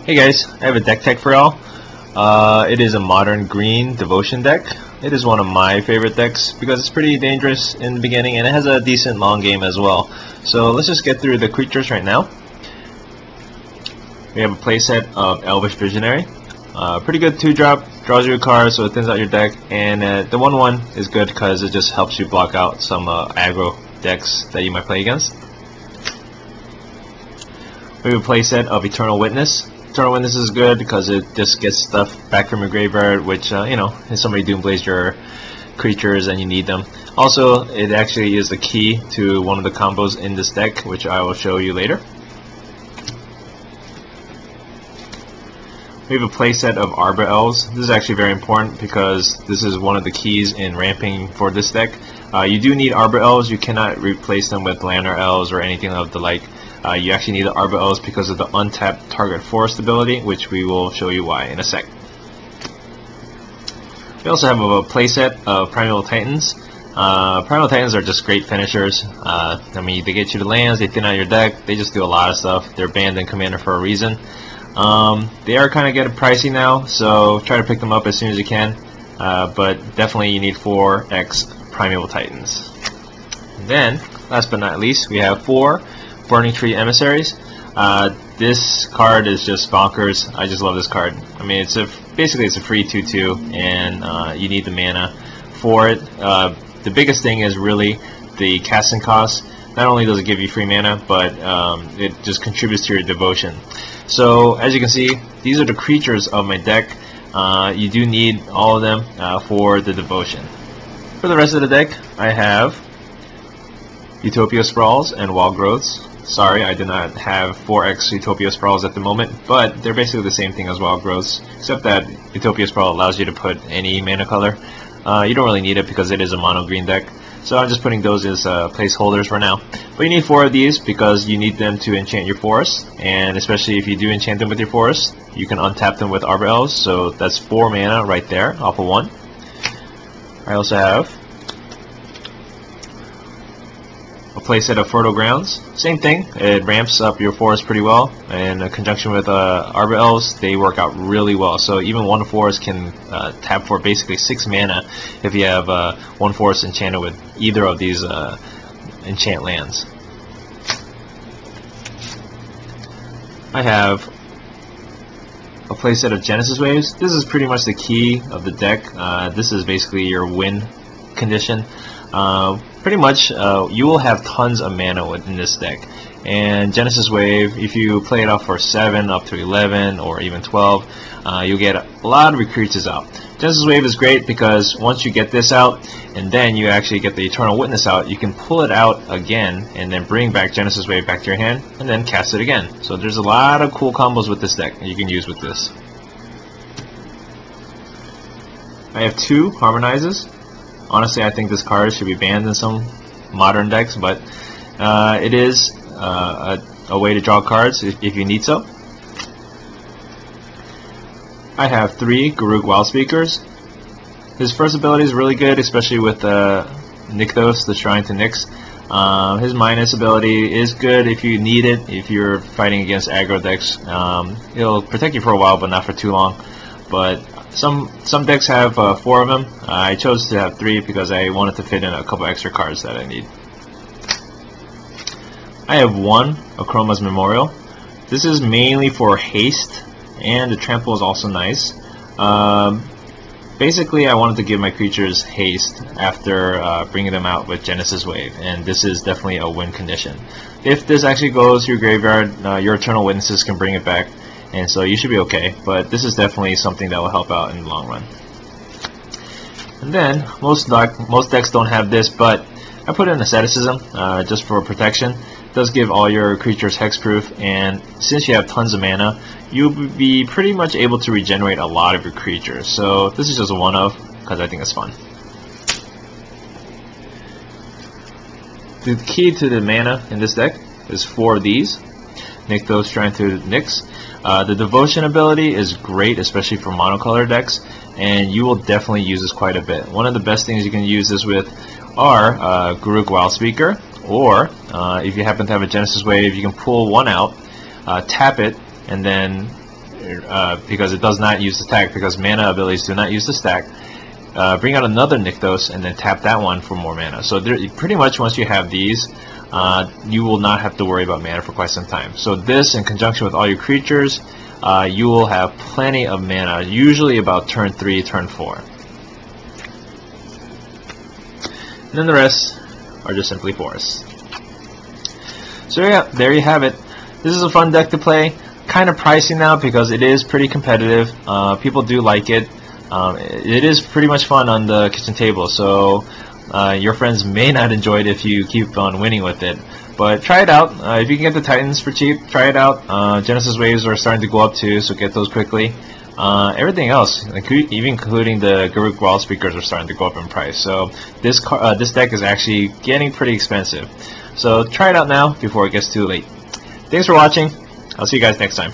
Hey guys, I have a deck tech for y'all. It is a modern green devotion deck. It is one of my favorite decks because it's pretty dangerous in the beginning and it has a decent long game as well. So let's just get through the creatures right now. We have a playset of Elvish Visionary. Pretty good 2-drop, draws you a card so it thins out your deck, and the 1/1 is good because it just helps you block out some aggro decks that you might play against. We have a playset of Eternal Witness. Eternal Witness is good because it just gets stuff back from your graveyard, which, you know, if somebody Doomblaze your creatures and you need them. Also, it actually is the key to one of the combos in this deck, which I will show you later. We have a playset of Arbor Elves. This is actually very important because this is one of the keys in ramping for this deck. You do need Arbor Elves. You cannot replace them with Lantern Elves or anything of the like. You actually need the Arbor Elves because of the untapped target forest ability, which we will show you why in a sec. We also have a playset of Primeval Titans. Primeval Titans are just great finishers. I mean, they get you the lands, they thin out your deck, they just do a lot of stuff. They're banned in Commander for a reason. They are kind of getting pricey now, so try to pick them up as soon as you can. But definitely you need 4x Primeval Titans. And then, last but not least, we have 4 Burning-Tree Emissaries. This card is just bonkers. I just love this card. I mean, basically it's a free 2/2, and you need the mana for it. The biggest thing is really the casting cost. Not only does it give you free mana, but it just contributes to your devotion. So as you can see, these are the creatures of my deck. You do need all of them for the devotion. For the rest of the deck, I have Utopia Sprawls and Wild Growths. Sorry, I did not have 4x Utopia Sprawls at the moment, but they're basically the same thing as Wild Growths, except that Utopia Sprawl allows you to put any mana color. You don't really need it because it is a mono green deck. So I'm just putting those as placeholders for now. But you need 4 of these because you need them to enchant your forest, and especially if you do enchant them with your forest, you can untap them with Arbor Elves, so that's 4 mana right there off of 1. I also have a playset of Fertile Grounds. Same thing, it ramps up your forest pretty well, and in conjunction with Arbor Elves, they work out really well. So even one forest can tap for basically 6 mana if you have one forest enchanted with either of these enchant lands. I have a playset of Genesis Waves. This is pretty much the key of the deck. This is basically your win condition. Pretty much you will have tons of mana within this deck, and Genesis Wave, if you play it off for 7 up to 11 or even 12, you'll get a lot of creatures out. Genesis Wave is great because once you get this out and then you actually get the Eternal Witness out, you can pull it out again and then bring back Genesis Wave back to your hand and then cast it again. So there's a lot of cool combos with this deck that you can use with this. I have 2 Harmonizes. Honestly, I think this card should be banned in some modern decks, but it is a way to draw cards if you need so. I have 3 Garruk Wildspeakers. His first ability is really good, especially with Nythos, the Shrine to Nyx. His minus ability is good if you need it, if you're fighting against aggro decks. It'll protect you for a while, but not for too long. But some decks have 4 of them. I chose to have 3 because I wanted to fit in a couple extra cards that I need. I have 1 Akroma's Memorial. This is mainly for haste, and the trample is also nice. Basically, I wanted to give my creatures haste after bringing them out with Genesis Wave, and this is definitely a win condition. If this actually goes to your graveyard, your Eternal Witnesses can bring it back, and so you should be okay, but this is definitely something that will help out in the long run. And then, most decks don't have this, but I put in Asceticism just for protection. It does give all your creatures hexproof, and since you have tons of mana, you'll be pretty much able to regenerate a lot of your creatures. So this is just a one-of, because I think it's fun. The key to the mana in this deck is 4 of these. Nythos, Shrine to Nyx. The Devotion ability is great, especially for monocolor decks, and you will definitely use this quite a bit. One of the best things you can use this with are Garruk Wildspeaker, or if you happen to have a Genesis Wave, you can pull one out, tap it, and then because it does not use the stack, because mana abilities do not use the stack. Bring out another Nythos and then tap that one for more mana. So pretty much once you have these, you will not have to worry about mana for quite some time. So this, in conjunction with all your creatures, you will have plenty of mana, usually about turn 3, turn 4. And then the rest are just simply forests. So yeah, there you have it. This is a fun deck to play. Kind of pricey now because it is pretty competitive. People do like it. It is pretty much fun on the kitchen table, so your friends may not enjoy it if you keep on winning with it. But try it out. If you can get the Titans for cheap, try it out. Genesis waves are starting to go up too, so get those quickly. Everything else, even including the Garruk Wildspeakers, are starting to go up in price. So this deck is actually getting pretty expensive. So try it out now before it gets too late. Thanks for watching. I'll see you guys next time.